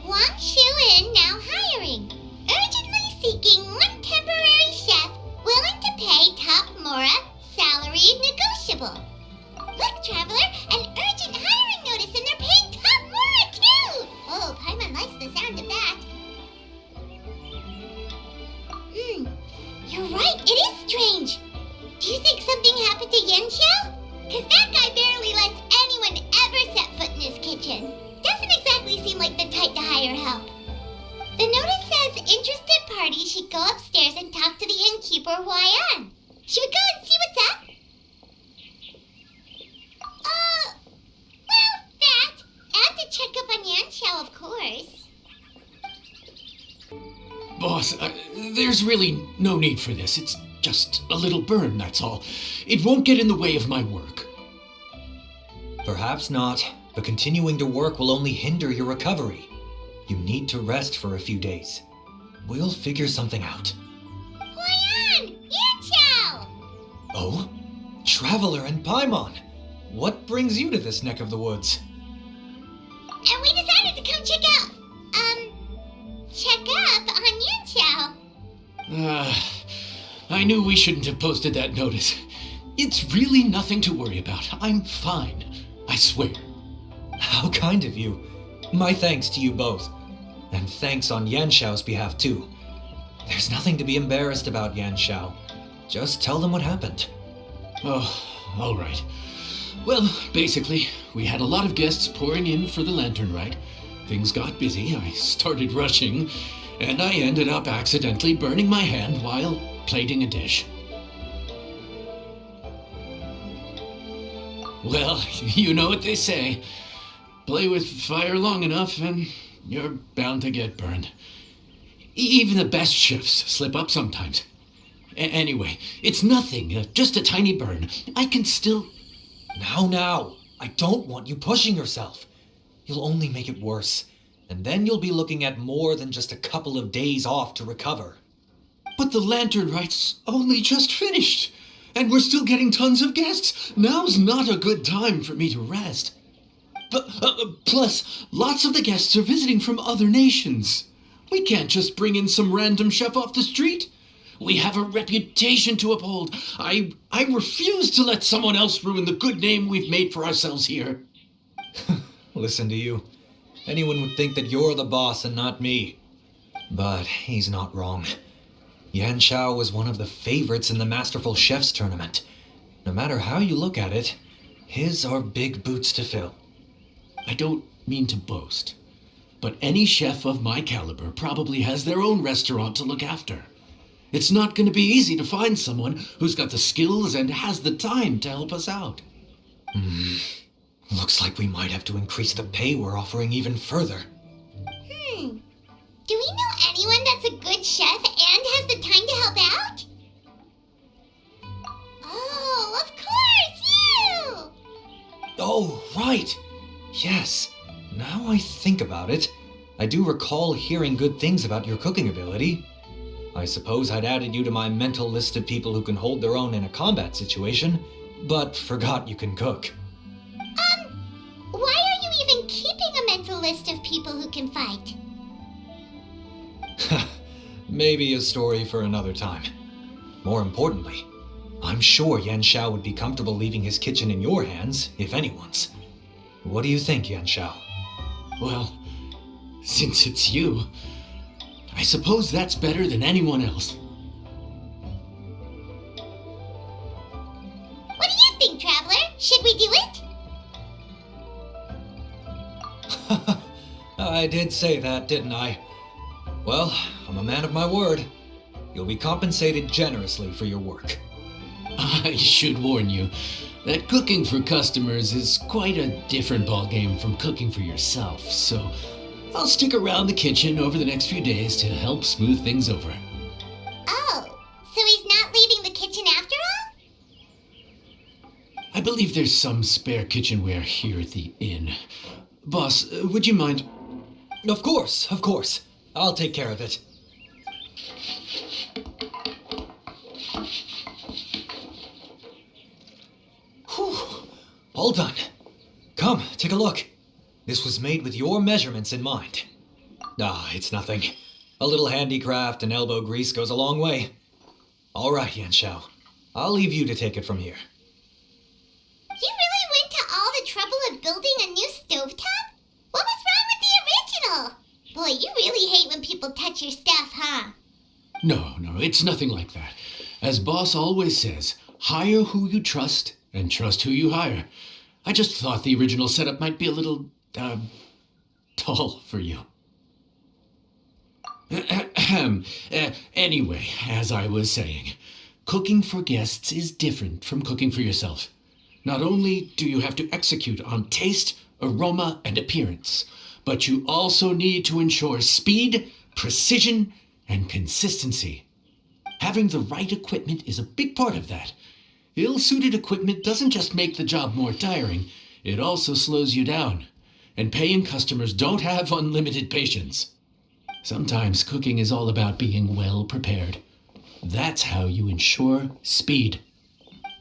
Wang Shu-in now hiring. Urgently seeking one temporary chef willing to pay top Mora, salary negotiable. Look, Traveler, an urgent hiring notice and they're paying top Mora too! Oh, Paimon likes the sound of that. You're right, it is strange. Do you think something happened to Yanxiao? Cause that guy barely lets anyone ever set foot in his kitchen. Doesn't exactly seem like the type to hire help. The notice says interested parties should go upstairs and talk to the innkeeper Huayan. Should we go and see what's up? Well, that. And to check up on Yanxiao, of course. Boss, there's really no need for this. It's just a little burn, that's all. It won't get in the way of my work. Perhaps not, but continuing to work will only hinder your recovery. You need to rest for a few days. We'll figure something out. Huayan! Yanxiao! Oh? Traveler and Paimon! What brings you to this neck of the woods? And we decided to come check up on Yanxiao. I knew we shouldn't have posted that notice. It's really nothing to worry about. I'm fine. I swear. How kind of you. My thanks to you both. And thanks on Yanxiao's behalf too. There's nothing to be embarrassed about, Yanxiao. Just tell them what happened. Oh, all right. Well, basically, we had a lot of guests pouring in for the lantern rite. Things got busy, I started rushing, and I ended up accidentally burning my hand while plating a dish. Well, you know what they say. Play with fire long enough and you're bound to get burned. Even the best chefs slip up sometimes. Anyway, it's nothing, just a tiny burn. I can still... Now, I don't want you pushing yourself. You'll only make it worse, and then you'll be looking at more than just a couple of days off to recover. But the lantern rite's only just finished, and we're still getting tons of guests. Now's not a good time for me to rest. But, plus, lots of the guests are visiting from other nations. We can't just bring in some random chef off the street. We have a reputation to uphold. I refuse to let someone else ruin the good name we've made for ourselves here. Listen to you. Anyone would think that you're the boss and not me. But he's not wrong. Yanxiao was one of the favorites in the Masterful Chefs tournament. No matter how you look at it, his are big boots to fill. I don't mean to boast, but any chef of my caliber probably has their own restaurant to look after. It's not going to be easy to find someone who's got the skills and has the time to help us out. Looks like we might have to increase the pay we're offering even further. Do we know anyone that's a good chef and has the time to help out? Oh, of course, you! Oh, right! Yes. Now I think about it, I do recall hearing good things about your cooking ability. I suppose I'd added you to my mental list of people who can hold their own in a combat situation, but forgot you can cook. Why are you even keeping a mental list of people who can fight? Maybe a story for another time. More importantly, I'm sure Yanxiao would be comfortable leaving his kitchen in your hands, if anyone's. What do you think, Yanxiao? Well, since it's you, I suppose that's better than anyone else. What do you think, Traveler? Should we do it? I did say that, didn't I? Well, I'm a man of my word. You'll be compensated generously for your work. I should warn you that cooking for customers is quite a different ballgame from cooking for yourself, so I'll stick around the kitchen over the next few days to help smooth things over. Oh, so he's not leaving the kitchen after all? I believe there's some spare kitchenware here at the inn. Boss, would you mind? Of course. I'll take care of it. Whew. All done. Come, take a look. This was made with your measurements in mind. Ah, it's nothing. A little handicraft and elbow grease goes a long way. All right, Yan Xiao. I'll leave you to take it from here. You really went to all the trouble of building a new stovetop? What was wrong with the original? Boy, you really hate when people touch your stuff, huh? No, it's nothing like that. As boss always says, hire who you trust and trust who you hire. I just thought the original setup might be a little, tall for you. Anyway, as I was saying, cooking for guests is different from cooking for yourself. Not only do you have to execute on taste, aroma, and appearance, but you also need to ensure speed, precision, and consistency. Having the right equipment is a big part of that. Ill-suited equipment doesn't just make the job more tiring, it also slows you down. And paying customers don't have unlimited patience. Sometimes cooking is all about being well prepared. That's how you ensure speed.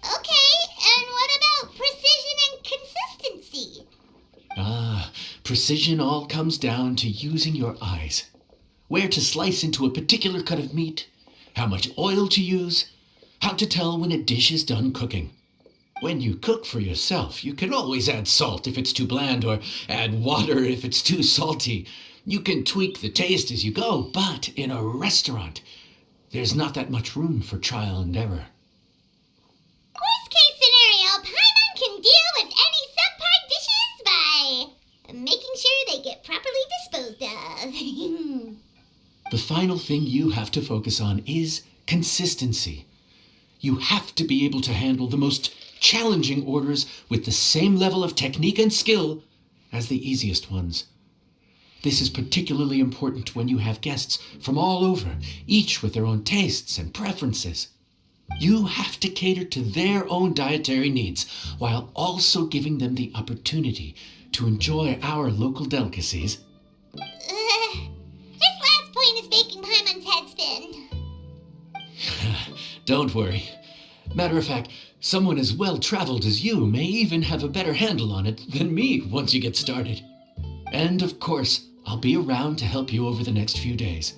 Okay, and what about precision and consistency? Precision all comes down to using your eyes. Where to slice into a particular cut of meat, how much oil to use, how to tell when a dish is done cooking. When you cook for yourself, you can always add salt if it's too bland or add water if it's too salty. You can tweak the taste as you go, but in a restaurant, there's not that much room for trial and error. Worst case scenario, Paimon can deal with any subpar dishes by making sure they get properly disposed of. The final thing you have to focus on is consistency. You have to be able to handle the most challenging orders with the same level of technique and skill as the easiest ones. This is particularly important when you have guests from all over, each with their own tastes and preferences. You have to cater to their own dietary needs while also giving them the opportunity to enjoy our local delicacies. This last point is making Paimon's head spin. Don't worry. Matter of fact, someone as well-traveled as you may even have a better handle on it than me once you get started. And of course, I'll be around to help you over the next few days.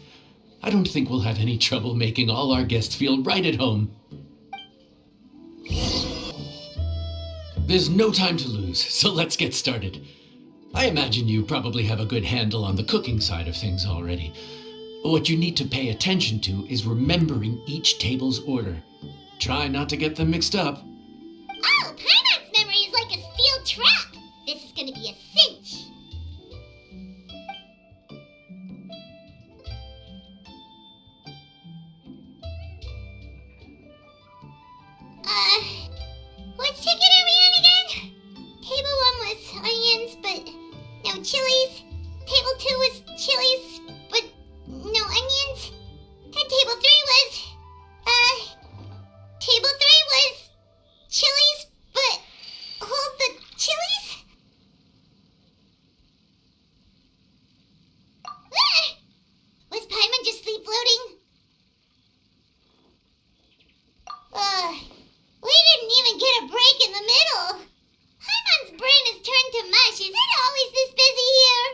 I don't think we'll have any trouble making all our guests feel right at home. There's no time to lose, so let's get started. I imagine you probably have a good handle on the cooking side of things already. What you need to pay attention to is remembering each table's order. Try not to get them mixed up. Oh, Paimon's memory is like a steel trap. This is gonna be a cinch. Which ticket are we on again? Table 1 was onions, but no chilies. Table 2 was chilies, but no onions. And table 3 was, table 3 was chilies, but hold the chilies? Was Paimon just sleep floating? We didn't even get a break in the middle. Paimon's brain has turned to mush. Is it always this busy here?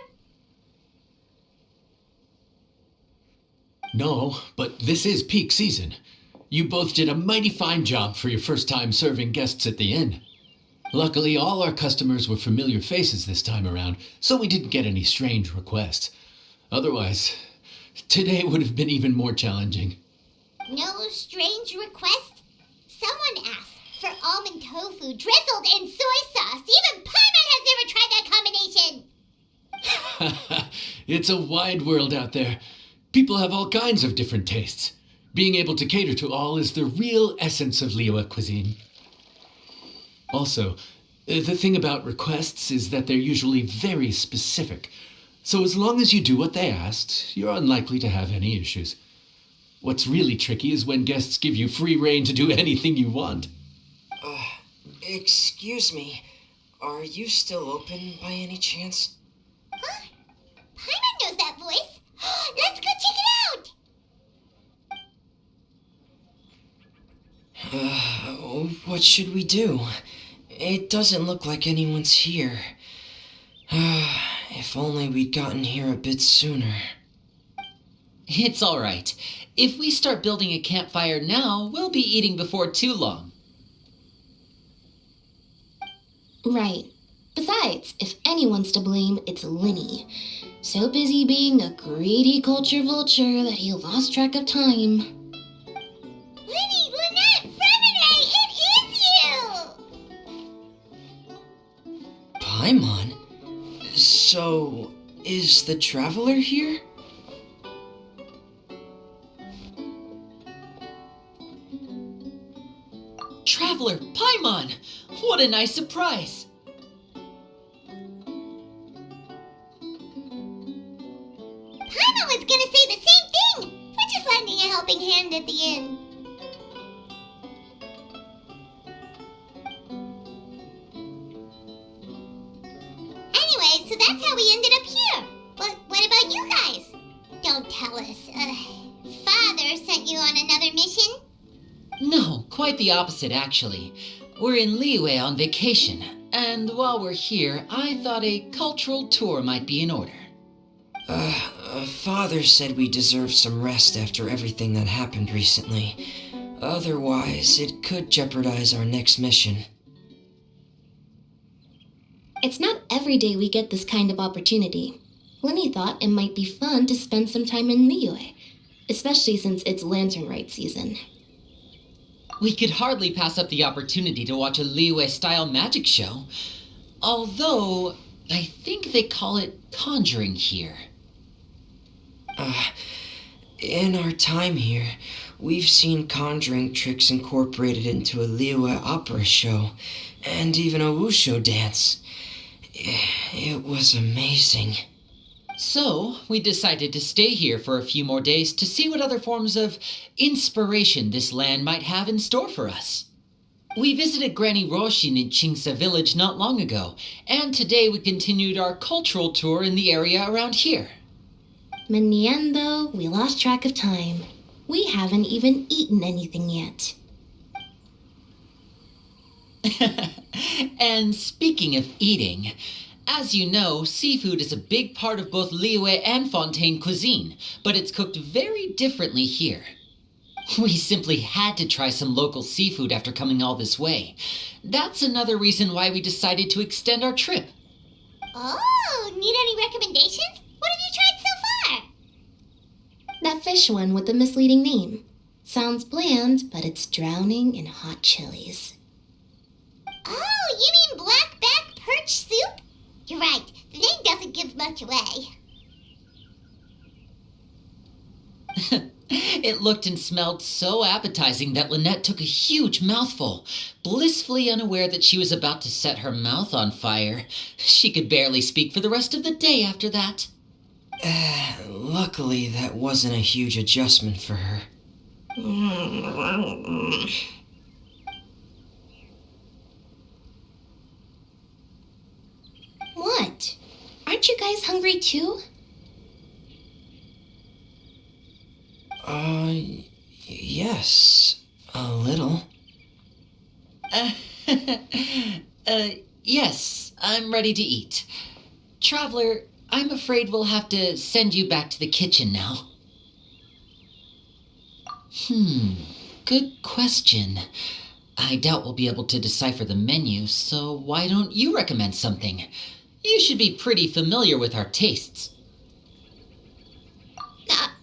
No, but this is peak season. You both did a mighty fine job for your first time serving guests at the inn. Luckily, all our customers were familiar faces this time around, so we didn't get any strange requests. Otherwise, today would have been even more challenging. No strange request? Someone asked for almond tofu drizzled in soy sauce. Even Paimon has never tried that combination. It's a wide world out there. People have all kinds of different tastes. Being able to cater to all is the real essence of Liyue cuisine. Also, the thing about requests is that they're usually very specific. So as long as you do what they asked, you're unlikely to have any issues. What's really tricky is when guests give you free rein to do anything you want. Excuse me. Are you still open by any chance? Huh? Paimon knows that voice. Let's go check it out. What should we do? It doesn't look like anyone's here. If If only we'd gotten here a bit sooner. It's alright. If we start building a campfire now, we'll be eating before too long. Right. Besides, if anyone's to blame, it's Linny. So busy being a greedy culture vulture that he lost track of time. Linny, Lynette, Fremine, it is you! Paimon? So, is the Traveler here? Traveler, Paimon! What a nice surprise! Paimon was gonna say the same thing! We're just lending a helping hand at the end. Anyway, so that's how we ended up here. But what about you guys? Don't tell us. Father sent you on another mission? No, quite the opposite, actually. We're in Liyue on vacation, and while we're here, I thought a cultural tour might be in order. Father said we deserve some rest after everything that happened recently. Otherwise, it could jeopardize our next mission. It's not every day we get this kind of opportunity. Linny thought it might be fun to spend some time in Liyue, especially since it's Lantern Rite season. We could hardly pass up the opportunity to watch a Liyue-style magic show. Although, I think they call it conjuring here. In our time here, we've seen conjuring tricks incorporated into a Liyue opera show, and even a wushu dance. It was amazing. So, we decided to stay here for a few more days to see what other forms of inspiration this land might have in store for us. We visited Granny Roshin in Chingsa village not long ago, and today we continued our cultural tour in the area around here. In the end, though, we lost track of time. We haven't even eaten anything yet. And speaking of eating, as you know, seafood is a big part of both Liyue and Fontaine cuisine, but it's cooked very differently here. We simply had to try some local seafood after coming all this way. That's another reason why we decided to extend our trip. Oh, need any recommendations? What have you tried so far? That fish one with the misleading name. Sounds bland, but it's drowning in hot chilies. Oh, you mean blackback perch soup? You're right, the name doesn't give much away. It looked and smelled so appetizing that Lynette took a huge mouthful, blissfully unaware that she was about to set her mouth on fire. She could barely speak for the rest of the day after that. Luckily, that wasn't a huge adjustment for her. What? Aren't you guys hungry too? Yes, a little. Yes, I'm ready to eat. Traveler, I'm afraid we'll have to send you back to the kitchen now. Good question. I doubt we'll be able to decipher the menu, so why don't you recommend something? You should be pretty familiar with our tastes.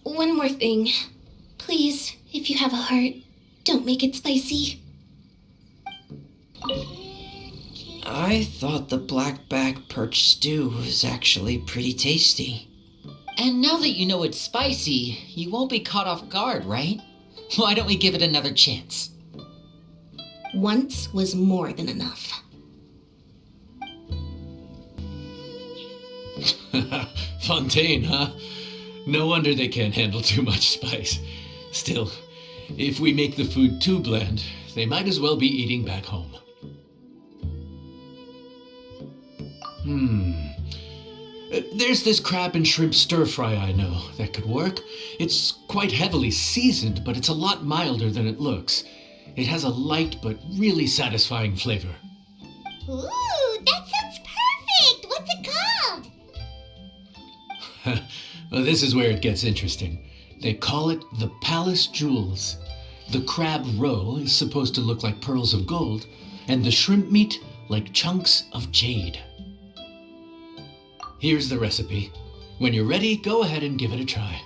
One more thing. Please, if you have a heart, don't make it spicy. I thought the blackback perch stew was actually pretty tasty. And now that you know it's spicy, you won't be caught off guard, right? Why don't we give it another chance? Once was more than enough. Fontaine, huh? No wonder they can't handle too much spice. Still, if we make the food too bland, they might as well be eating back home. There's this crab and shrimp stir-fry I know that could work. It's quite heavily seasoned, but it's a lot milder than it looks. It has a light but really satisfying flavor. Ooh, that sounds perfect! What's it called? Well, this is where it gets interesting. They call it the Palace Jewels. The crab roe is supposed to look like pearls of gold, and the shrimp meat like chunks of jade. Here's the recipe. When you're ready, go ahead and give it a try.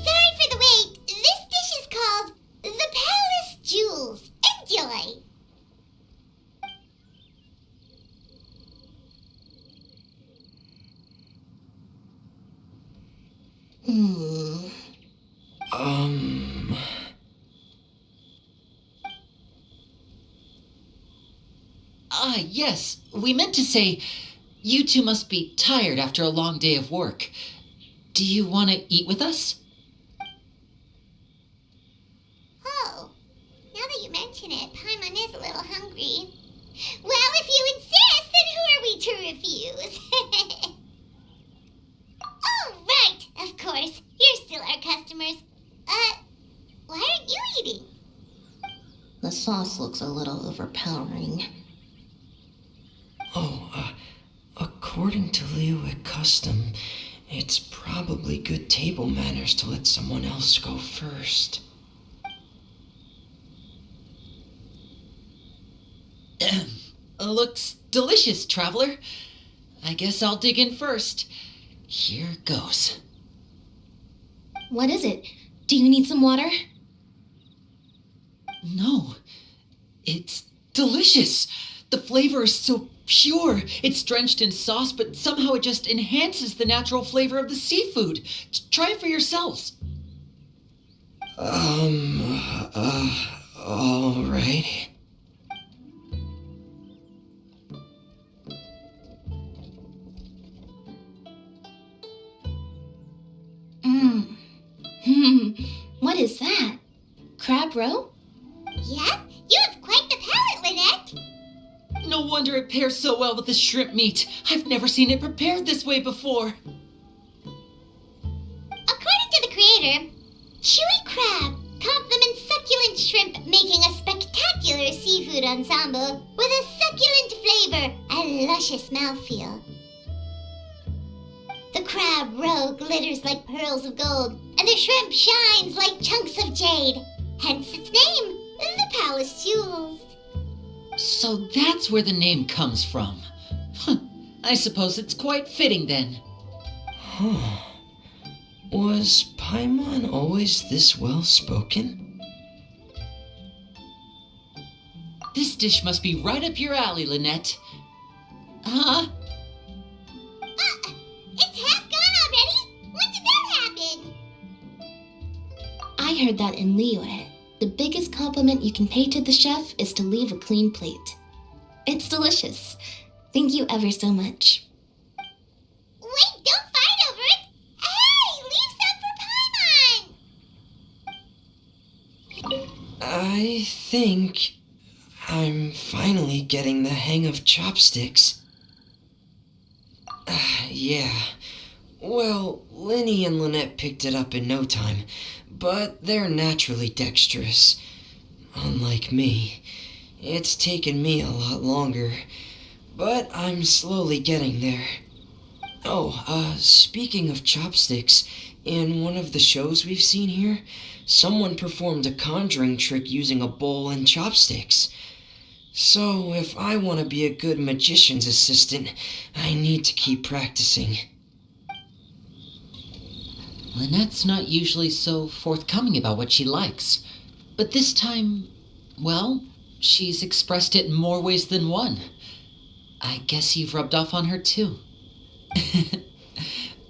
Sorry for the wait. This dish is called the Palace Jewels. Enjoy. Hmm. Ah, yes. We meant to say, you two must be tired after a long day of work. Do you want to eat with us? Oh, now that you mention it, Paimon is a little hungry. Well, if you insist, then who are we to refuse? Oh, right, of course. You're still our customers. Why aren't you eating? The sauce looks a little overpowering. According to Liyue custom, it's probably good table manners to let someone else go first. Looks delicious, traveler. I guess I'll dig in first. Here goes. What is it? Do you need some water? No, it's delicious. The flavor is so pure. It's drenched in sauce, but somehow it just enhances the natural flavor of the seafood. Try it for yourselves. Alright. What is that? Crab roe? Yep, you have quite the palate, Lynette. No wonder it pairs so well with the shrimp meat. I've never seen it prepared this way before. According to the creator, chewy crab complements succulent shrimp, making a spectacular seafood ensemble with a succulent flavor and luscious mouthfeel. The crab roe glitters like pearls of gold, and the shrimp shines like chunks of jade. Hence its name, the Palace Jewels. So that's where the name comes from. Huh, I suppose it's quite fitting then. Huh. Was Paimon always this well spoken? This dish must be right up your alley, Lynette. Huh? It's half gone already? When did that happen? I heard that in Liyue. The biggest compliment you can pay to the chef is to leave a clean plate. It's delicious. Thank you ever so much. Wait, don't fight over it! Hey, leave some for Paimon! I think I'm finally getting the hang of chopsticks. Yeah. Well, Lenny and Lynette picked it up in no time, but they're naturally dexterous. Unlike me, it's taken me a lot longer, but I'm slowly getting there. Oh, speaking of chopsticks, in one of the shows we've seen here, someone performed a conjuring trick using a bowl and chopsticks. So, if I want to be a good magician's assistant, I need to keep practicing. Lynette's not usually so forthcoming about what she likes. But this time, well, she's expressed it in more ways than one. I guess you've rubbed off on her too.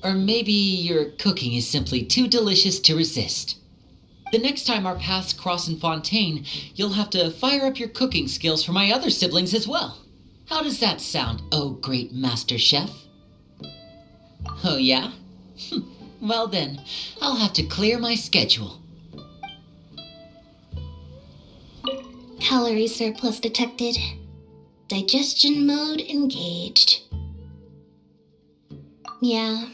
Or maybe your cooking is simply too delicious to resist. The next time our paths cross in Fontaine, you'll have to fire up your cooking skills for my other siblings as well. How does that sound, oh great master chef? Oh yeah? Well then, I'll have to clear my schedule. Calorie surplus detected. Digestion mode engaged. Yeah.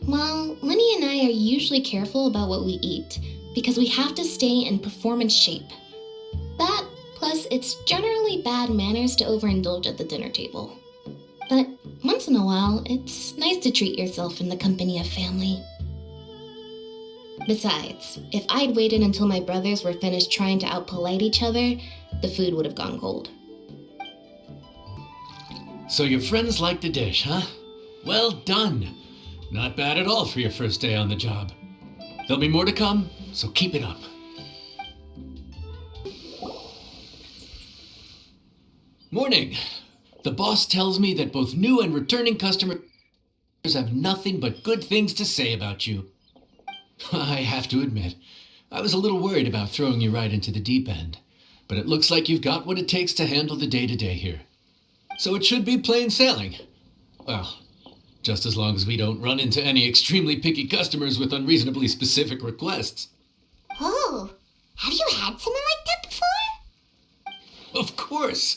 Well, Lenny and I are usually careful about what we eat because we have to stay in performance shape. That, plus it's generally bad manners to overindulge at the dinner table. But once in a while, it's nice to treat yourself in the company of family. Besides, if I'd waited until my brothers were finished trying to out-polite each other, the food would have gone cold. So your friends like the dish, huh? Well done. Not bad at all for your first day on the job. There'll be more to come, so keep it up. Morning. The boss tells me that both new and returning customers have nothing but good things to say about you. I have to admit, I was a little worried about throwing you right into the deep end, but it looks like you've got what it takes to handle the day-to-day here. So it should be plain sailing. Well, just as long as we don't run into any extremely picky customers with unreasonably specific requests. Oh, have you had someone like that before? Of course.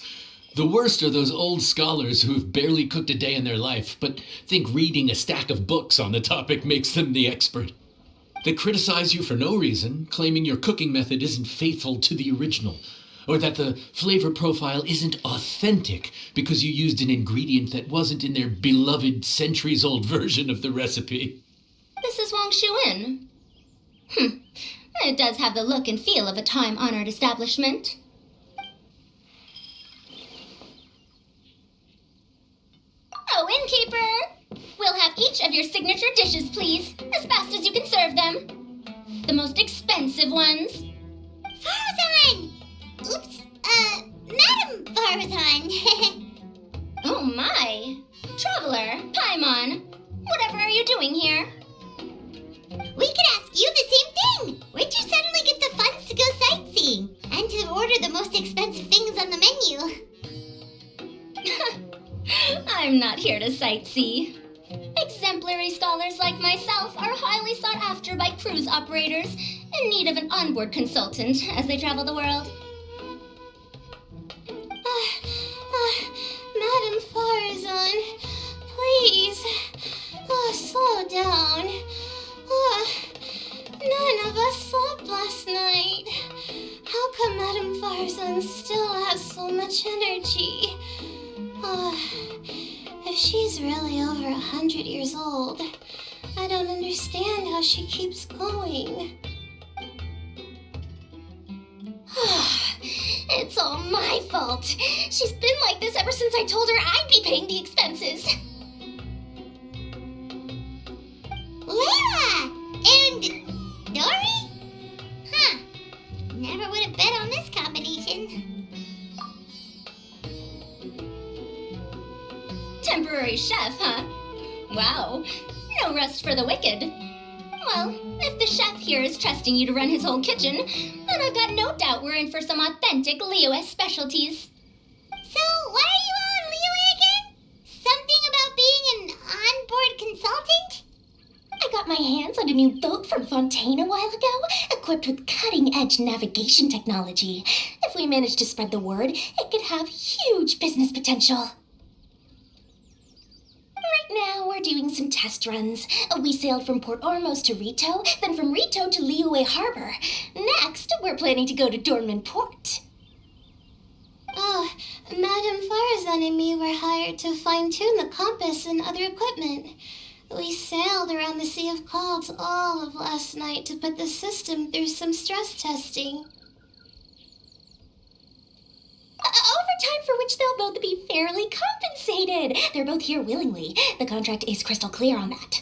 The worst are those old scholars who've barely cooked a day in their life, but think reading a stack of books on the topic makes them the expert. They criticize you for no reason, claiming your cooking method isn't faithful to the original, or that the flavor profile isn't authentic because you used an ingredient that wasn't in their beloved centuries-old version of the recipe. This is Wang Shuin. It does have the look and feel of a time-honored establishment. Oh, innkeeper! We'll have each of your signature dishes, please, as fast as you can serve them. The most expensive ones. Farazan! Oops, Madam Farazan. Oh my! Traveler, Paimon, whatever are you doing here? We could ask you the same thing. Where'd you suddenly get the funds to go sightseeing? And to order the most expensive things on the menu? I'm not here to sightsee. Exemplary scholars like myself are highly sought after by cruise operators in need of an onboard consultant as they travel the world. Madam Farazan, please, slow down. None of us slept last night. How come Madam Farazan still has so much energy? If she's really over 100 years old, I don't understand how she keeps going. It's all my fault. She's been like this ever since I told her I'd be paying the expenses. Layla! And Dory? Huh. Never would have bet on this combination. Temporary chef, huh? Wow. No rest for the wicked. Well, if the chef here is trusting you to run his whole kitchen, then I've got no doubt we're in for some authentic Liyue specialties. So, why are you all in Liyue again? Something about being an onboard consultant? I got my hands on a new boat from Fontaine a while ago, equipped with cutting-edge navigation technology. If we manage to spread the word, it could have huge business potential. Right now, we're doing some test runs. We sailed from Port Ormos to Rito, then from Rito to Liyue Harbor. Next, we're planning to go to Dornman Port. Oh, Madame Farazan and me were hired to fine-tune the compass and other equipment. We sailed around the Sea of Clouds all of last night to put the system through some stress testing. Overtime for which they'll both be fairly compensated. They're both here willingly. The contract is crystal clear on that.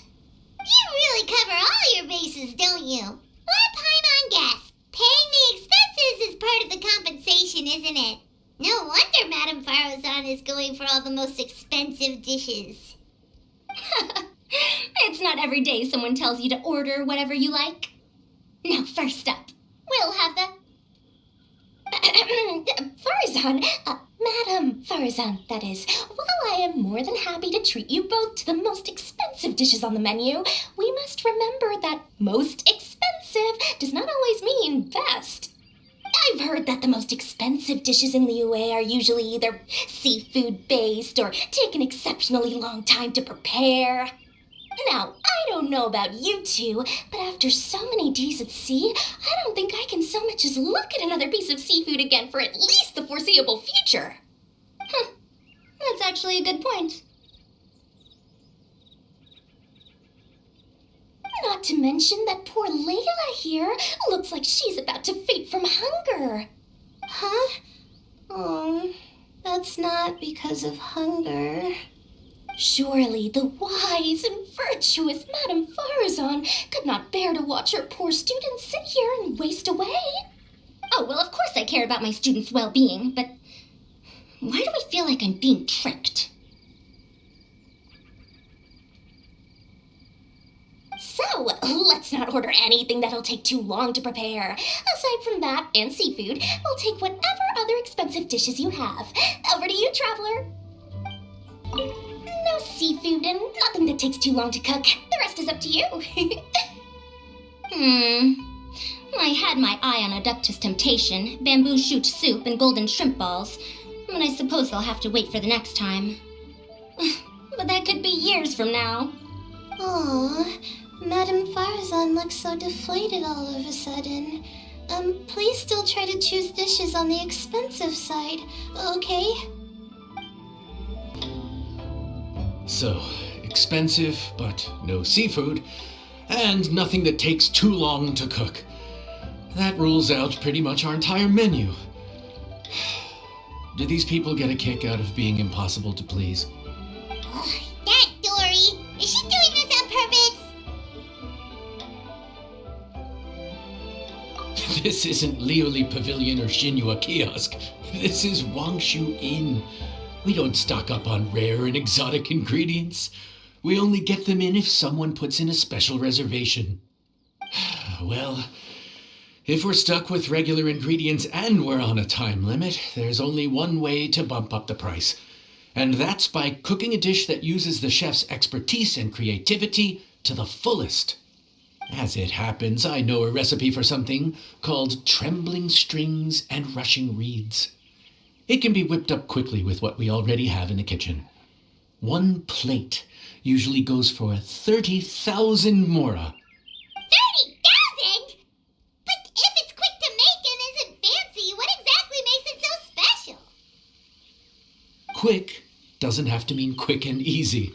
You really cover all your bases, don't you? Let Paimon guess. Paying the expenses is part of the compensation, isn't it? No wonder Madame Farazan is going for all the most expensive dishes. It's not every day someone tells you to order whatever you like. Now, first up, we'll have the... Farazan, Madame Farazan, that is. While I am more than happy to treat you both to the most expensive dishes on the menu, we must remember that most expensive does not always mean best. I've heard that the most expensive dishes in Liyue are usually either seafood-based or take an exceptionally long time to prepare. Now, I don't know about you two, but after so many days at sea, I don't think I can so much as look at another piece of seafood again for at least the foreseeable future. That's actually a good point. Not to mention that poor Layla here looks like she's about to faint from hunger. Huh? Oh, that's not because of hunger. Surely the wise and virtuous Madame Farazan could not bear to watch her poor students sit here and waste away. Oh, well, of course I care about my students' well-being, but why do I feel like I'm being tricked? So, let's not order anything that'll take too long to prepare. Aside from that and seafood, we'll take whatever other expensive dishes you have. Over to you, traveler. No seafood and nothing that takes too long to cook. The rest is up to you. I had my eye on Adeptus Temptation, bamboo shoot soup, and golden shrimp balls. But I suppose I'll have to wait for the next time. But that could be years from now. Aw, Madame Farazan looks so deflated all of a sudden. Please still try to choose dishes on the expensive side, okay? So, expensive, but no seafood, and nothing that takes too long to cook. That rules out pretty much our entire menu. Do these people get a kick out of being impossible to please? That Dory! Is she doing this on purpose? This isn't Liuli Pavilion or Shinua Kiosk. This is Wangshu Inn. We don't stock up on rare and exotic ingredients. We only get them in if someone puts in a special reservation. Well, if we're stuck with regular ingredients and we're on a time limit, there's only one way to bump up the price. And that's by cooking a dish that uses the chef's expertise and creativity to the fullest. As it happens, I know a recipe for something called trembling strings and rushing reeds. It can be whipped up quickly with what we already have in the kitchen. One plate usually goes for 30,000 mora. 30,000? But if it's quick to make and isn't fancy, what exactly makes it so special? Quick doesn't have to mean quick and easy.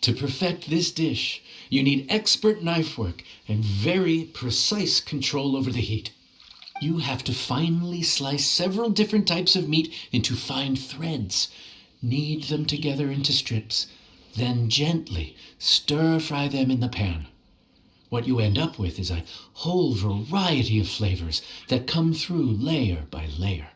To perfect this dish, you need expert knife work and very precise control over the heat. You have to finely slice several different types of meat into fine threads, knead them together into strips, then gently stir-fry them in the pan. What you end up with is a whole variety of flavors that come through layer by layer.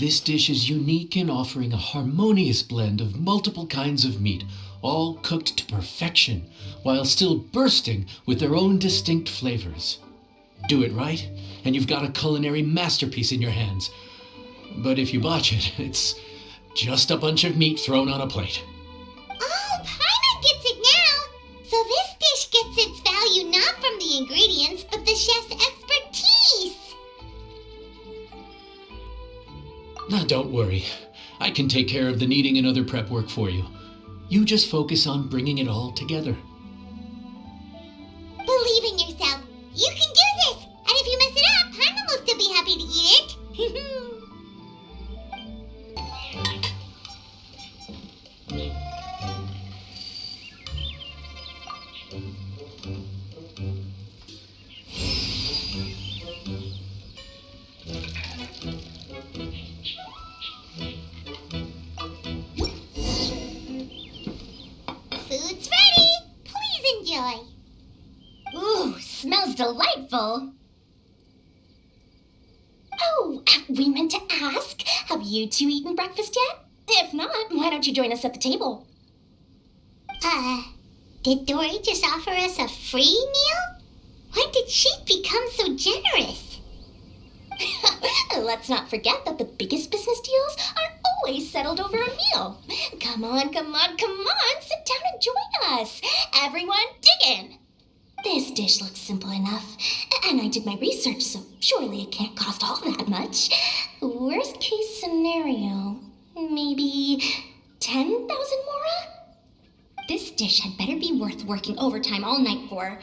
This dish is unique in offering a harmonious blend of multiple kinds of meat, all cooked to perfection, while still bursting with their own distinct flavors. Do it right, and you've got a culinary masterpiece in your hands. But if you botch it, it's just a bunch of meat thrown on a plate. Oh, Paimon gets it now! So this dish gets its value not from the ingredients, but the chef's expertise! Now, don't worry. I can take care of the kneading and other prep work for you. You just focus on bringing it all together. Believe in yourself. You can do this. And if you mess it up, Paimon will still be happy to eat it. Food's ready. Please enjoy. Ooh, smells delightful. Oh, we meant to ask, have you two eaten breakfast yet? If not, why don't you join us at the table? Did Dory just offer us a free meal? Why did she become so generous? Let's not forget that the biggest business deals are always settled over a meal. Come on, sit down and join us. Everyone, dig in. This dish looks simple enough, and I did my research, so surely it can't cost all that much. Worst case scenario, maybe 10,000 mora? This dish had better be worth working overtime all night for.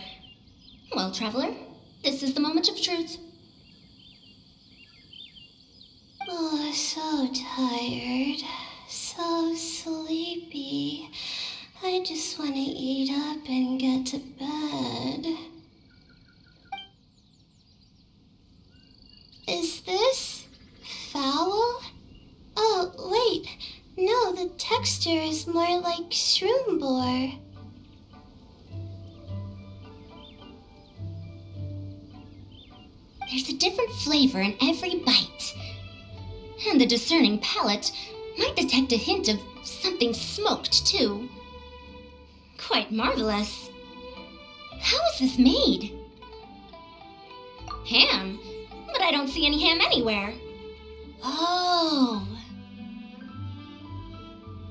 Well, traveler, this is the moment of truth. Oh, so tired, so sleepy. I just want to eat up and get to bed. Is this foul? Oh, wait. No, the texture is more like shroom boar. There's a different flavor in every bite. And the discerning palate might detect a hint of something smoked, too. Quite marvelous. How is this made? Ham? But I don't see any ham anywhere. Oh.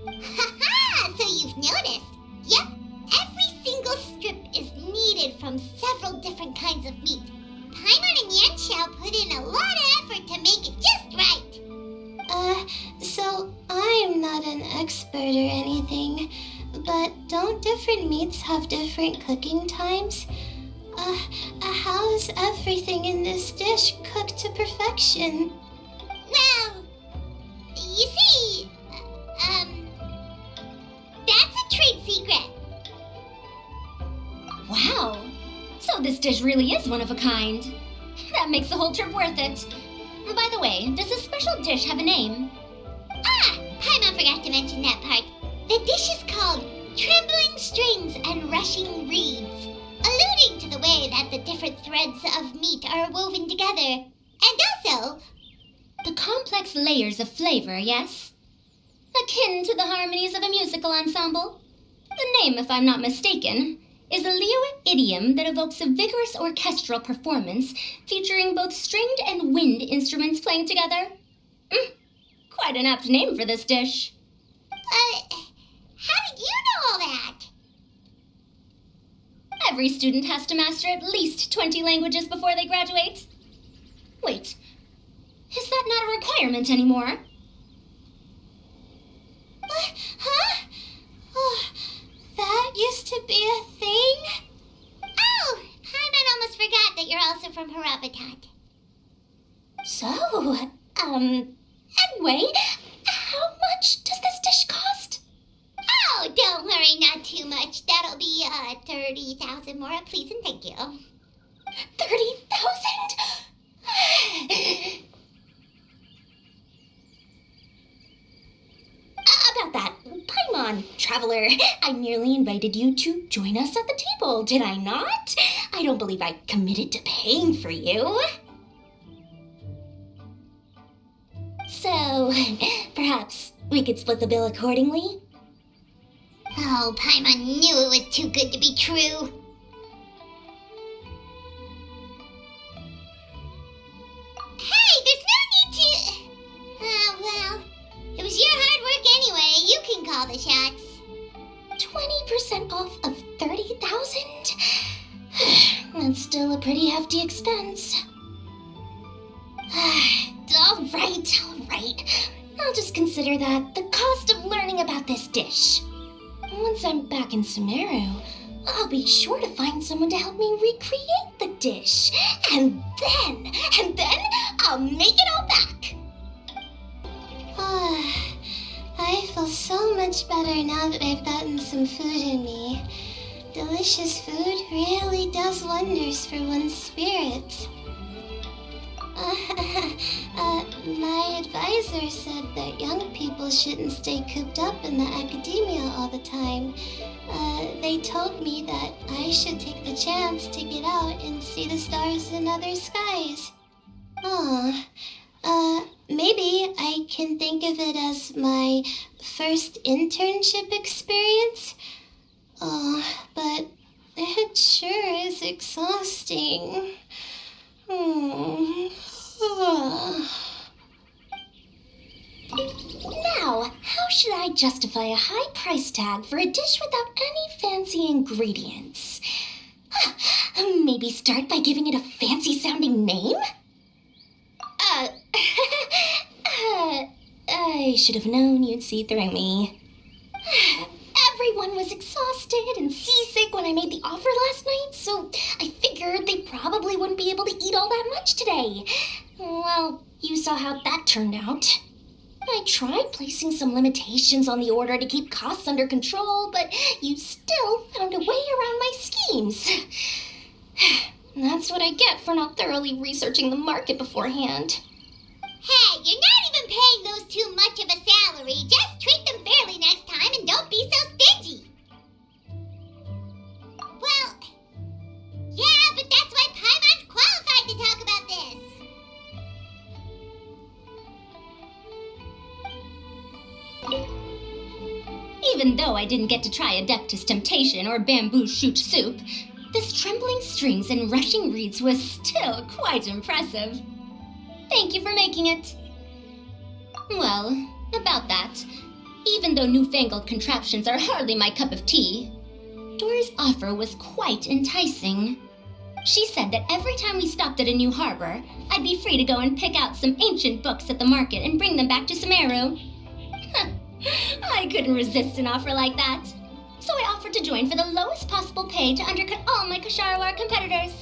Haha! So you've noticed. Yep, every single strip is kneaded from several different kinds of meat. Paimon and Yanxiao put in a lot of effort to make it just right. So I'm not an expert or anything, but don't different meats have different cooking times? How's everything in this dish cooked to perfection? Well, you see, that's a trade secret. Wow. So this dish really is one of a kind. That makes the whole trip worth it. By the way, does this special dish have a name? Paimon forgot to mention that part. The dish is called Trembling Strings and Rushing Reeds, alluding to the way that the different threads of meat are woven together. And also, The complex layers of flavor, yes? Akin to the harmonies of a musical ensemble. The name, if I'm not mistaken, is a Liyue idiom that evokes a vigorous orchestral performance featuring both stringed and wind instruments playing together. Quite an apt name for this dish. how did you know all that? Every student has to master at least 20 languages before they graduate. Wait, is that not a requirement anymore? Huh? Oh, that used to be a thing? Oh, Paimon almost forgot that you're also from Harabatat. So, anyway, how much does this dish cost? Oh, don't worry, not too much. That'll be 30,000 more, please and thank you. 30,000? About that, Paimon, traveler, I nearly invited you to join us at the table, did I not? I don't believe I committed to paying for you. So, perhaps we could split the bill accordingly? Oh, Paimon knew it was too good to be true. Hey, there's no need to... well, it was your hard work anyway. You can call the shots. 20% off of 30,000? That's still a pretty hefty expense. All right. consider that the cost of learning about this dish. Once I'm back in Sumeru, I'll be sure to find someone to help me recreate the dish. And then I'll make it all back. I feel so much better now that I've gotten some food in me. Delicious food really does wonders for one's spirit. My advisor said that young people shouldn't stay cooped up in the academia all the time. They told me that I should take the chance to get out and see the stars in other skies. Maybe I can think of it as my first internship experience. But it sure is exhausting. Now, how should I justify a high price tag for a dish without any fancy ingredients? Maybe start by giving it a fancy sounding name? I should have known you'd see through me. Everyone was exhausted and seasick when I made the offer last night, so I figured they probably wouldn't be able to eat all that much today. Well, you saw how that turned out. I tried placing some limitations on the order to keep costs under control, but you still found a way around my schemes. That's what I get for not thoroughly researching the market beforehand. Hey, you're not even paying those too much of a salary. Just treat them fairly next time and don't be so stingy. Well, yeah, but that's why Paimon's qualified to talk about this. Even though I didn't get to try Adeptus Temptation or Bamboo Shoot Soup, this trembling strings and rushing reeds was still quite impressive. Thank you for making it. Well, about that, even though newfangled contraptions are hardly my cup of tea, Dora's offer was quite enticing. She said that every time we stopped at a new harbor, I'd be free to go and pick out some ancient books at the market and bring them back to Sumeru. I couldn't resist an offer like that, so I offered to join for the lowest possible pay to undercut all my Ksharawar competitors.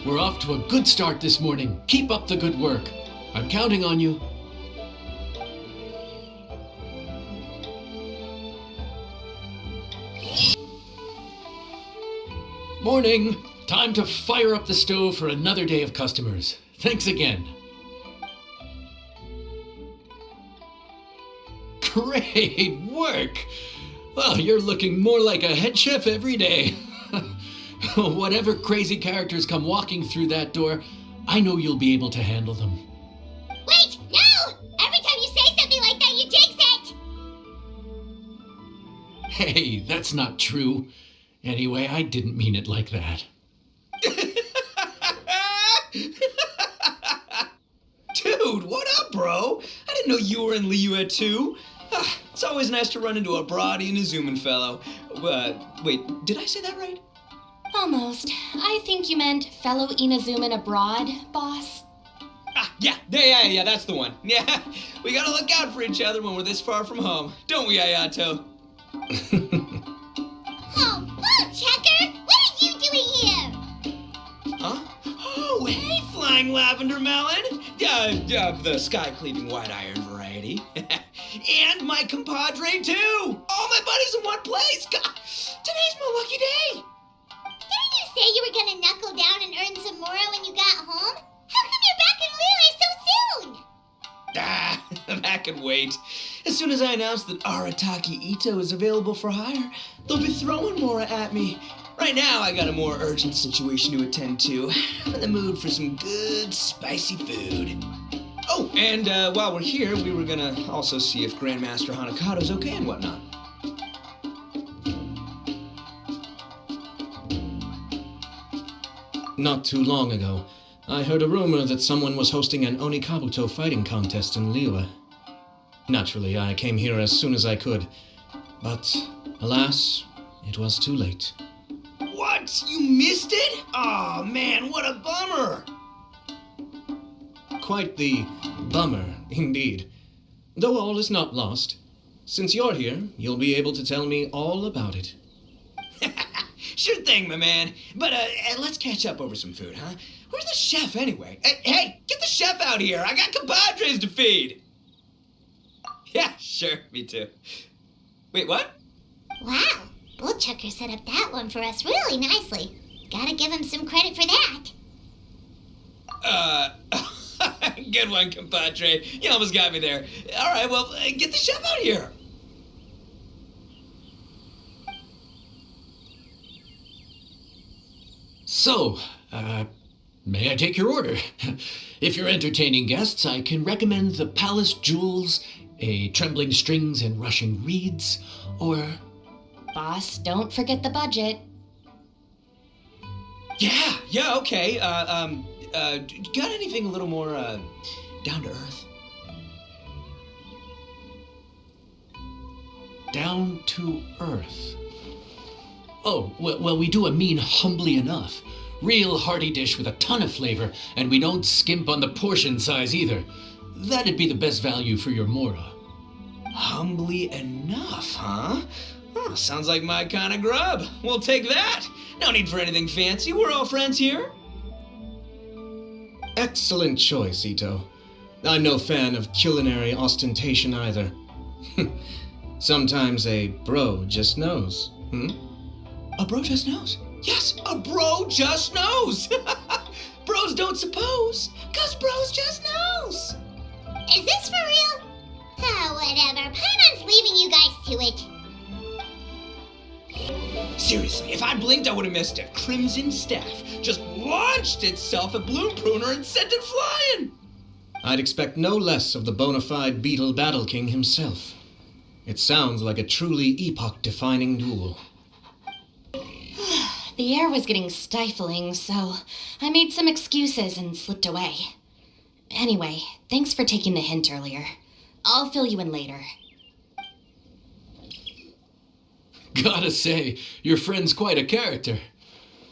We're off to a good start this morning. Keep up the good work. I'm counting on you. Morning. Time to fire up the stove for another day of customers. Thanks again. Great work. Well, you're looking more like a head chef every day. Whatever crazy characters come walking through that door, I know you'll be able to handle them. Wait, no! Every time you say something like that, you jinx it! Hey, that's not true. Anyway, I didn't mean it like that. Dude, what up, bro? I didn't know you were in Liyue too. It's always nice to run into a Brody and a Zoomin fellow. Wait, did I say that right? Almost. I think you meant fellow Inazuman abroad, boss. Yeah, that's the one. Yeah, we gotta look out for each other when we're this far from home. Don't we, Ayato? Oh, look, Checker! What are you doing here? Huh? Oh, hey, Flying Lavender Melon! The sky-cleaving white iron variety. And my compadre, too! All my buddies in one place! God, today's my lucky day! Didn't you say you were gonna knuckle down and earn some more when you got home? How come you're back in Liyue so soon? That can wait. As soon as I announce that Arataki Ito is available for hire, they'll be throwing Mora at me. Right now, I got a more urgent situation to attend to. I'm in the mood for some good, spicy food. Oh, and while we're here, we were gonna also see if Grandmaster Hanakado's okay and whatnot. Not too long ago, I heard a rumor that someone was hosting an Onikabuto fighting contest in Liyue. Naturally, I came here as soon as I could, but alas, it was too late. What? You missed it? Aw, man, what a bummer! quite the bummer, indeed. Though all is not lost. Since you're here, you'll be able to tell me all about it. Sure thing, my man. But let's catch up over some food, huh? Where's the chef anyway? Hey, get the chef out here. I got compadres to feed. Yeah, sure, me too. Wait, what? Wow, Bullchucker set up that one for us really nicely. Gotta give him some credit for that. Good one, compadre. You almost got me there. All right, well, get the chef out here. So, may I take your order? If you're entertaining guests, I can recommend the Palace Jewels, a Trembling Strings and Rushing Reeds, or... Boss, don't forget the budget. Yeah, okay. Got anything a little more, down to earth? Down to earth. Oh, well, we do a mean humbly enough. Real hearty dish with a ton of flavor, and we don't skimp on the portion size either. That'd be the best value for your Mora. Humbly enough, huh? Sounds like my kind of grub. We'll take that. No need for anything fancy. We're all friends here. Excellent choice, Ito. I'm no fan of culinary ostentation either. Sometimes a bro just knows. A bro just knows? Yes, a bro just knows. Bros don't suppose, 'cause bros just knows. Is this for real? Oh, whatever. Paimon's leaving you guys to it. Seriously, if I blinked, I would have missed it. Crimson Staff just launched itself at Bloom Pruner and sent it flying. I'd expect no less of the bona fide Beetle Battle King himself. It sounds like a truly epoch-defining duel. The air was getting stifling, so I made some excuses and slipped away. Anyway, thanks for taking the hint earlier. I'll fill you in later. Gotta say, your friend's quite a character.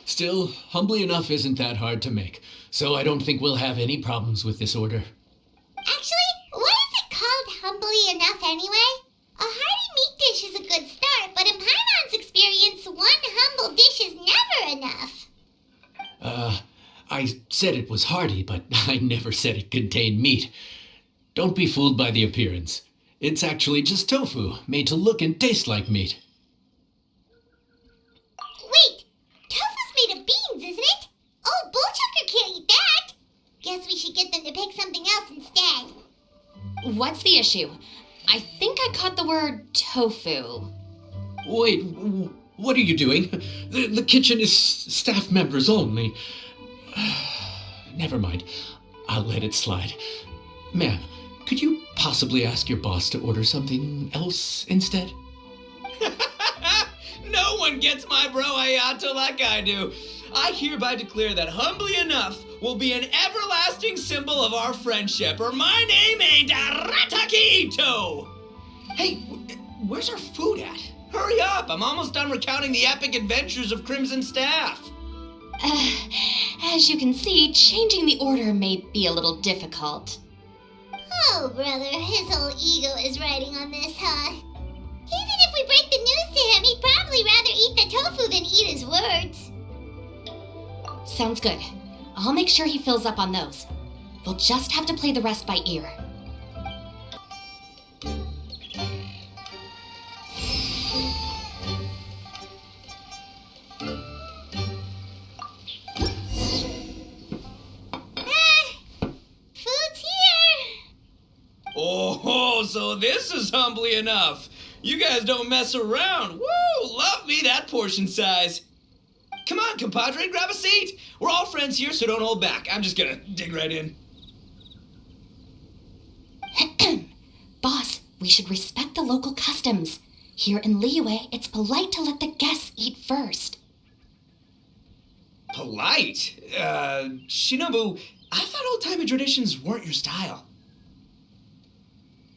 Still, humbly enough isn't that hard to make, so I don't think we'll have any problems with this order. Actually, what is it called humbly enough anyway? A hearty meat dish is a good start, but in Paimon's experience, one humble dish is never enough. I said it was hearty, but I never said it contained meat. Don't be fooled by the appearance. It's actually just tofu, made to look and taste like meat. Wait, tofu's made of beans, isn't it? Oh, Bullchucker can't eat that. Guess we should get them to pick something else instead. What's the issue? I think I caught the word tofu. Wait, what are you doing? The kitchen is staff members only. Never mind. I'll let it slide. Ma'am, could you possibly ask your boss to order something else instead? No one gets my bro Ayato like I do. I hereby declare that humbly enough will be an everlasting symbol of our friendship, or my name ain't Arataki Ito. Hey, where's our food at? Hurry up, I'm almost done recounting the epic adventures of Crimson Staff. As you can see, changing the order may be a little difficult. Oh, brother, his whole ego is riding on this, huh? Even if we break the news to him, he'd probably rather eat the tofu than eat his words. Sounds good. I'll make sure he fills up on those. We'll just have to play the rest by ear. Food's here. Oh, so this is humbly enough. You guys don't mess around. Woo, love me that portion size. Come on, compadre, grab a seat. We're all friends here, so don't hold back. I'm just gonna dig right in. Boss, we should respect the local customs. Here in Liyue, it's polite to let the guests eat first. Polite? Shinobu, I thought old-timey traditions weren't your style.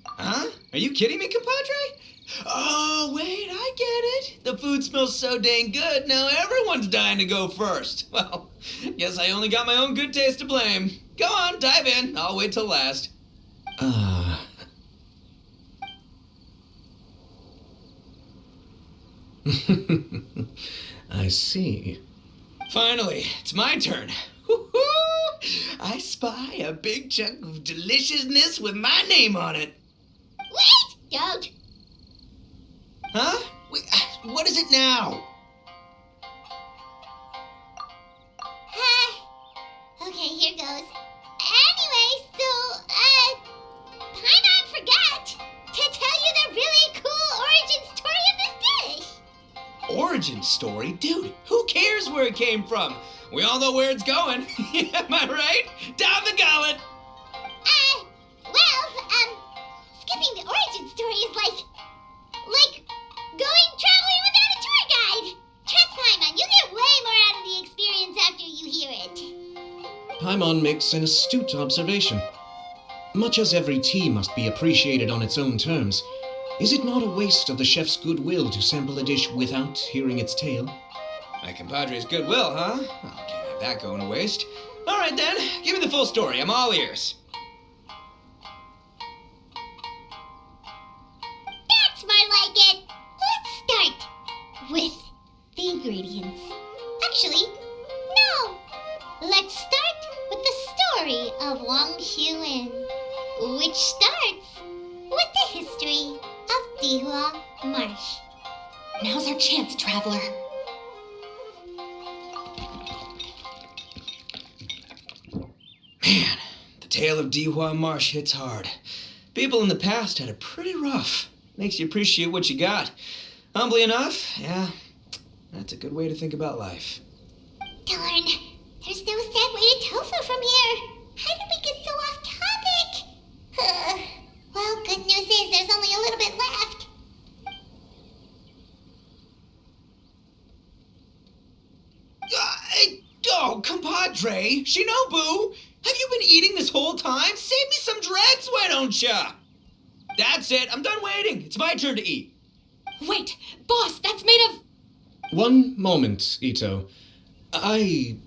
Huh? Are you kidding me, compadre? Oh, wait, I get it. The food smells so dang good, now everyone's dying to go first. Well, Guess I only got my own good taste to blame. Go on, dive in. I'll wait till last. Ah. I see. Finally, it's my turn. Woo-hoo! I spy a big chunk of deliciousness with my name on it. Wait! Don't. Huh? Wait, what is it now? Okay, here goes. Anyway, so, Paimon forgot to tell you the really cool origin story of this dish. Origin story? Dude, who cares where it came from? We all know where it's going. Am I right? Down the gullet! Skipping the origin story is like going traveling without a tour guide. Trust Paimon, you get way more out of the experience after you hear it. Paimon makes an astute observation. Much as every tea must be appreciated on its own terms, is it not a waste of the chef's goodwill to sample a dish without hearing its tale? My compadre's goodwill, huh? Oh, can't have that going to waste. All right then, give me the full story. I'm all ears. That's more like it. Let's start with the ingredients. Actually, no. Let's start with the story of Wang Xuan, which starts with the history of Dihua Marsh. Now's our chance, traveler. Man, the tale of Dihua Marsh hits hard. People in the past had it pretty rough. Makes you appreciate what you got. Humbly enough, yeah, that's a good way to think about life. Darn, there's no sad way to tofu from here. How did we get so off topic? Well, good news is there's only a little bit left. Oh, compadre, Shinobu, have you been eating this whole time? Save me some dregs, why don't ya? That's it, I'm done waiting. It's my turn to eat. Wait, boss, that's made of... One moment, Ito. I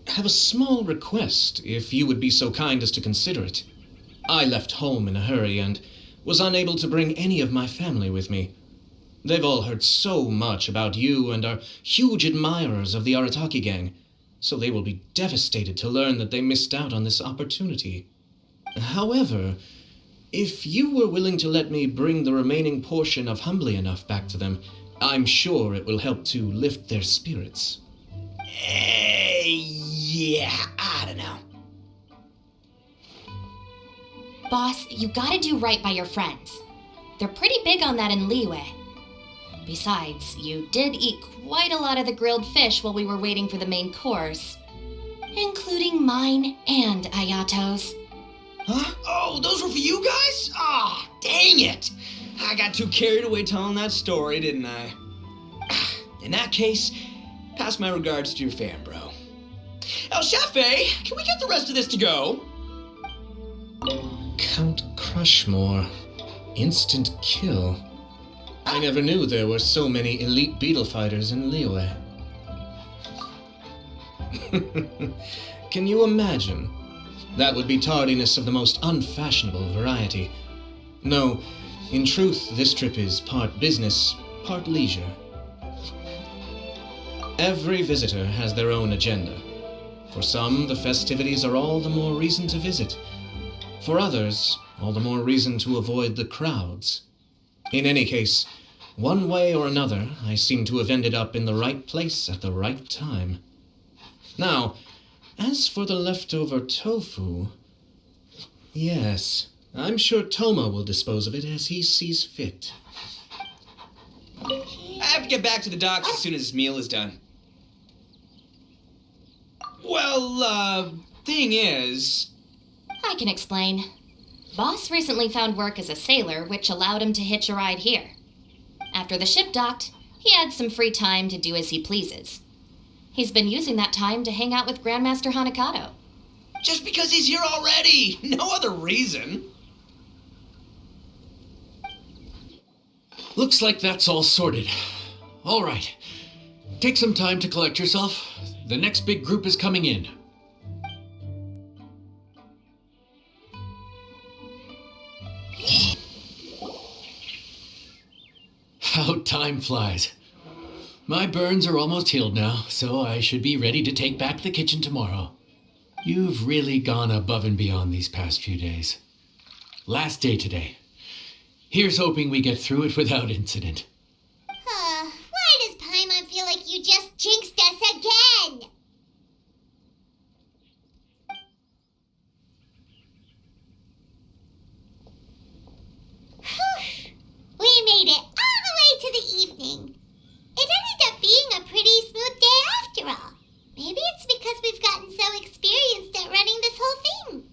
have a small request, if you would be so kind as to consider it. I left home in a hurry and was unable to bring any of my family with me. They've all heard so much about you and are huge admirers of the Arataki gang, so they will be devastated to learn that they missed out on this opportunity. However, if you were willing to let me bring the remaining portion of Humbly Enough back to them, I'm sure it will help to lift their spirits. Yeah, I don't know. Boss, you gotta do right by your friends. They're pretty big on that in Liyue. Besides, you did eat quite a lot of the grilled fish while we were waiting for the main course. Including mine and Ayato's. Huh? Oh, those were for you guys? Ah, dang it. I got too carried away telling that story, didn't I? In that case, pass my regards to your fan, bro. El Chefe, can we get the rest of this to go? Count Crushmore. Instant kill. I never knew there were so many elite beetle fighters in Liyue. Can you imagine? That would be tardiness of the most unfashionable variety. No, in truth, this trip is part business, part leisure. Every visitor has their own agenda. For some, the festivities are all the more reason to visit. For others, all the more reason to avoid the crowds. In any case, one way or another, I seem to have ended up in the right place at the right time. Now, as for the leftover tofu... Yes, I'm sure Toma will dispose of it as he sees fit. I have to get back to the docks as soon as this meal is done. Well, thing is... I can explain. Boss recently found work as a sailor, which allowed him to hitch a ride here. After the ship docked, he had some free time to do as he pleases. He's been using that time to hang out with Grandmaster Hanakato. Just because he's here already! No other reason! Looks like that's all sorted. All right. Take some time to collect yourself. the next big group is coming in. How time flies. My burns are almost healed now, so I should be ready to take back the kitchen tomorrow. You've really gone above and beyond these past few days. Last day today. Here's hoping we get through it without incident. Why does Paimon feel like you just jinxed us again? Whew. We made it all the way to the evening. It ended up being a pretty smooth day after all. Maybe it's because we've gotten so experienced at running this whole thing.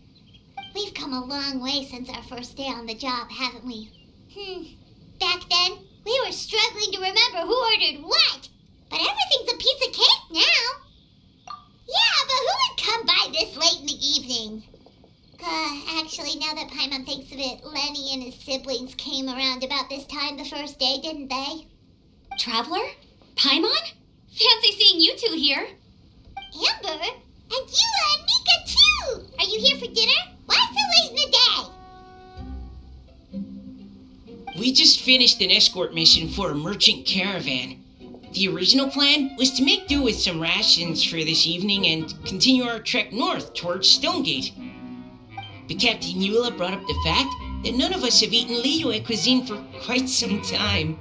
We've come a long way since our first day on the job, haven't we? Back then, we were struggling to remember who ordered what. But everything's a piece of cake now. Yeah, but who would come by this late in the evening? Actually, now that Paimon thinks of it, Lenny and his siblings came around about this time the first day, didn't they? Traveler? Paimon? Fancy seeing you two here. Amber? And Eula and Mika too! Are you here for dinner? Why so late in the day? We just finished an escort mission for a merchant caravan. The original plan was to make do with some rations for this evening and continue our trek north towards Stonegate. But Captain Eula brought up the fact that none of us have eaten Liyue cuisine for quite some time.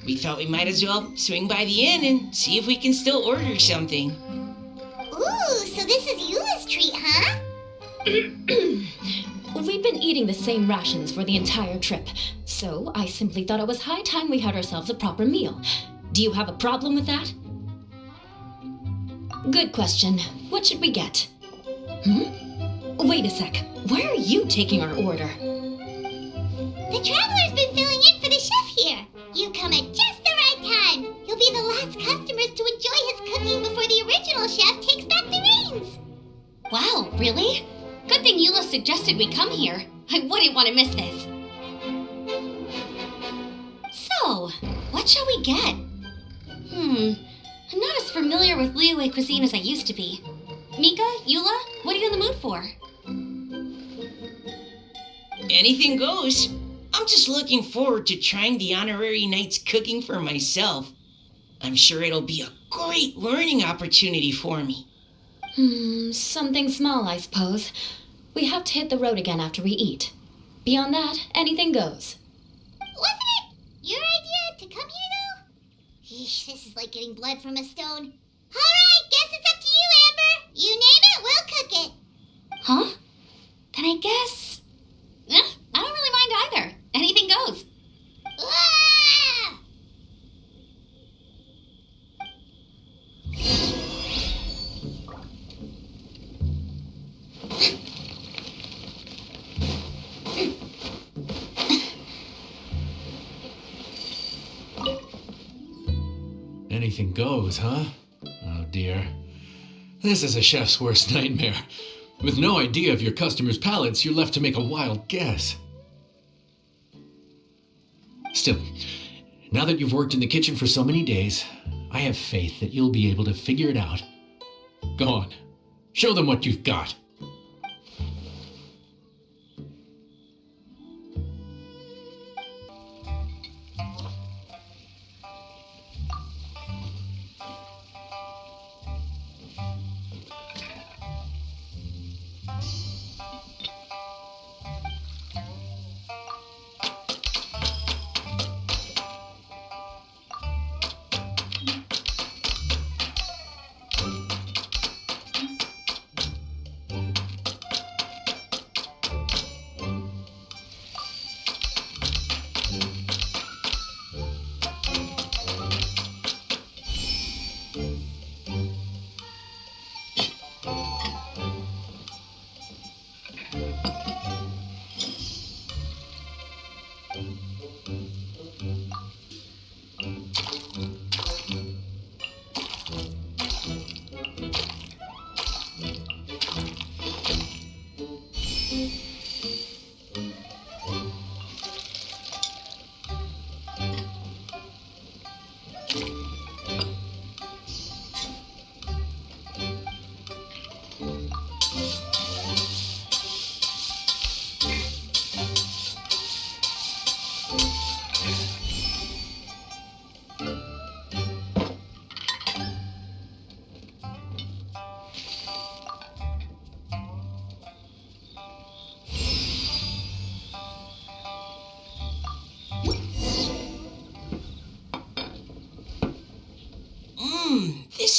We thought we might as well swing by the inn and see if we can still order something. Ooh, so this is Eula's treat, huh? We've been eating the same rations for the entire trip, so I simply thought it was high time we had ourselves a proper meal. Do you have a problem with that? Good question. What should we get? Wait a sec. Why are you taking our order? The Traveler's been filling in for the chef here. You come at just the right time. You'll be the last customers to enjoy his cooking before the original chef takes back the reins. Wow, really? Good thing Eula suggested we come here. I wouldn't want to miss this. So, what shall we get? I'm not as familiar with Liyue cuisine as I used to be. Mika, Eula, what are you in the mood for? Anything goes. I'm just looking forward to trying the honorary knight's cooking for myself. I'm sure it'll be a great learning opportunity for me. Something small, I suppose. We have to hit the road again after we eat. Beyond that, anything goes. Wasn't it your idea to come here, though? Yeesh, this is like getting blood from a stone. All right, guess it's up to you, Amber. You name it, we'll cook it. Huh? Then I guess... I don't really mind either. Anything goes. Ah! Anything goes, huh? Oh dear. This is a chef's worst nightmare. With no idea of your customers' palates, you're left to make a wild guess. Still, now that you've worked in the kitchen for so many days, I have faith that you'll be able to figure it out. Go on, show them what you've got.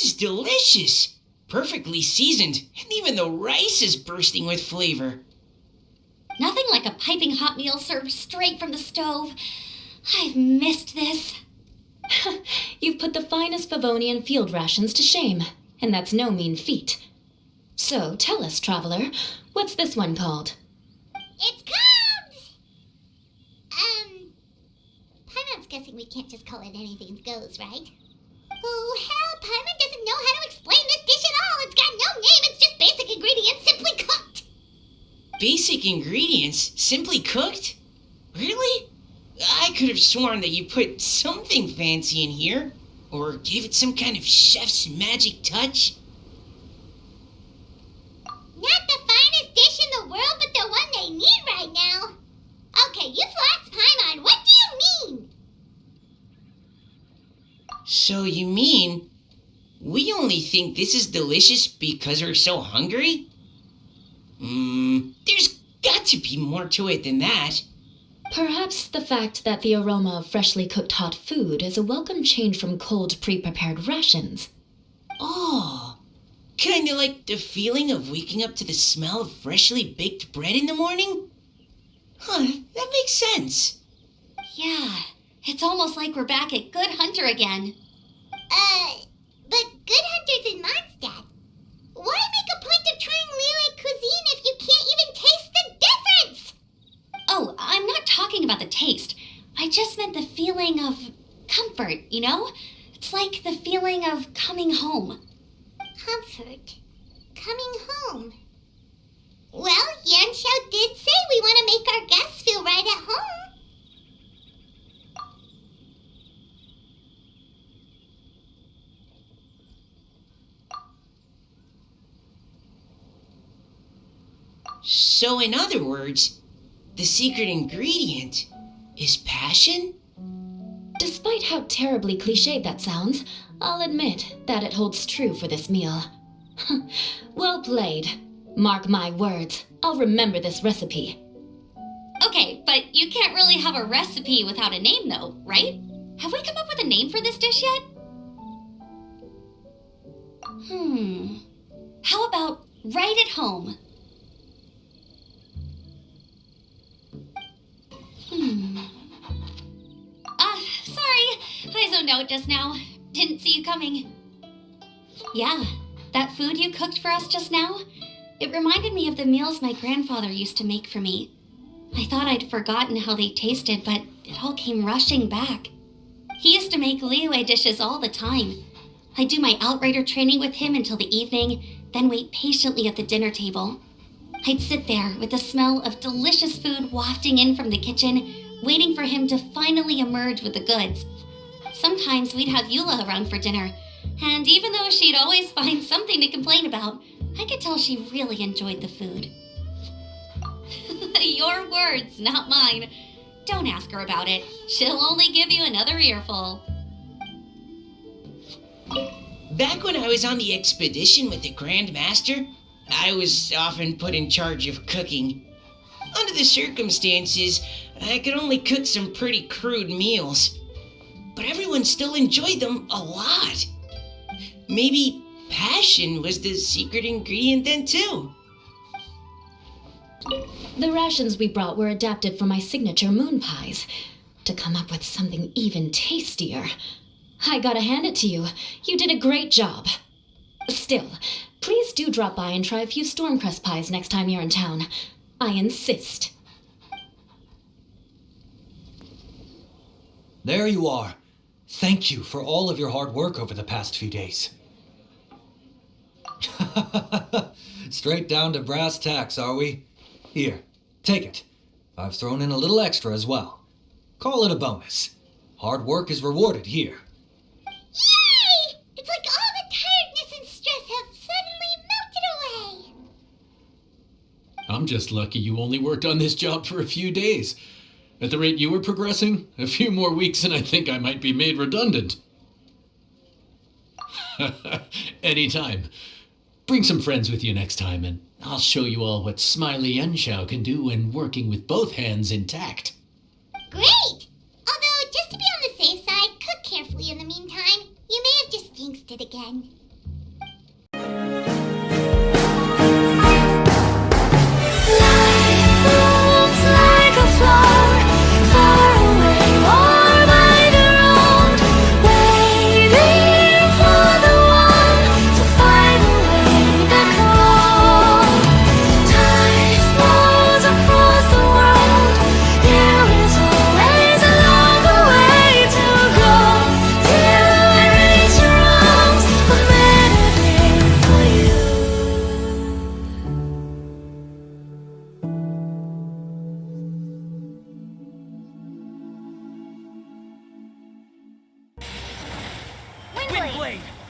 This is delicious. Perfectly seasoned, and even the rice is bursting with flavor. Nothing like a piping hot meal served straight from the stove. I've missed this. You've put the finest Favonian field rations to shame, and that's no mean feat. So, tell us, traveler, what's this one called? It's called... Paimon's guessing we can't just call it anything goes, right? Oh, hell, Paimon doesn't know how to explain this dish at all. It's got no name, it's just basic ingredients simply cooked. Basic ingredients, simply cooked? Really? I could have sworn that you put something fancy in here, or gave it some kind of chef's magic touch. Not the finest dish in the world, but the one they need right now. Okay, you've lost Paimon. What do you mean? So you mean we only think this is delicious because we're so hungry? There's got to be more to it than that. Perhaps the fact that the aroma of freshly cooked hot food is a welcome change from cold, pre-prepared rations. Oh, kinda like the feeling of waking up to the smell of freshly baked bread in the morning? Huh, that makes sense. Yeah, it's almost like we're back at Good Hunter again. But Good Hunter's in Mondstadt. Why make a point of trying Liyue cuisine if you can't even taste the difference? Oh, I'm not talking about the taste. I just meant the feeling of comfort, you know? It's like the feeling of coming home. Comfort. Coming home. Well, Yanxiao did say we want to make our guests feel right at home. So in other words, the secret ingredient is passion? Despite how terribly cliched that sounds, I'll admit that it holds true for this meal. Well played. Mark my words, I'll remember this recipe. Okay, but you can't really have a recipe without a name though, right? Have we come up with a name for this dish yet? How about right at home? Sorry. I zoned out just now. Didn't see you coming. Yeah, that food you cooked for us just now, it reminded me of the meals my grandfather used to make for me. I thought I'd forgotten how they tasted, but it all came rushing back. He used to make Liyue dishes all the time. I'd do my outrider training with him until the evening, then wait patiently at the dinner table. I'd sit there with the smell of delicious food wafting in from the kitchen, waiting for him to finally emerge with the goods. Sometimes we'd have Eula around for dinner, and even though she'd always find something to complain about, I could tell she really enjoyed the food. Your words, not mine. Don't ask her about it. She'll only give you another earful. Back when I was on the expedition with the Grand Master, I was often put in charge of cooking. Under the circumstances, I could only cook some pretty crude meals. But everyone still enjoyed them a lot. Maybe passion was the secret ingredient then too. The rations we brought were adapted for my signature moon pies. To come up with something even tastier, I gotta hand it to you. You did a great job. Still, please do drop by and try a few Stormcrest pies next time you're in town. I insist. There you are. Thank you for all of your hard work over the past few days. Straight down to brass tacks, are we? Here, take it. I've thrown in a little extra as well. Call it a bonus. Hard work is rewarded here. Yay! It's like all the tiredness and stress have suddenly melted away. I'm just lucky you only worked on this job for a few days. At the rate you were progressing, a few more weeks and I think I might be made redundant. Anytime. Bring some friends with you next time and I'll show you all what Smiley Yanxiao can do when working with both hands intact. Great! Although, just to be on the safe side, cook carefully in the meantime. You may have just jinxed it again. Windblade!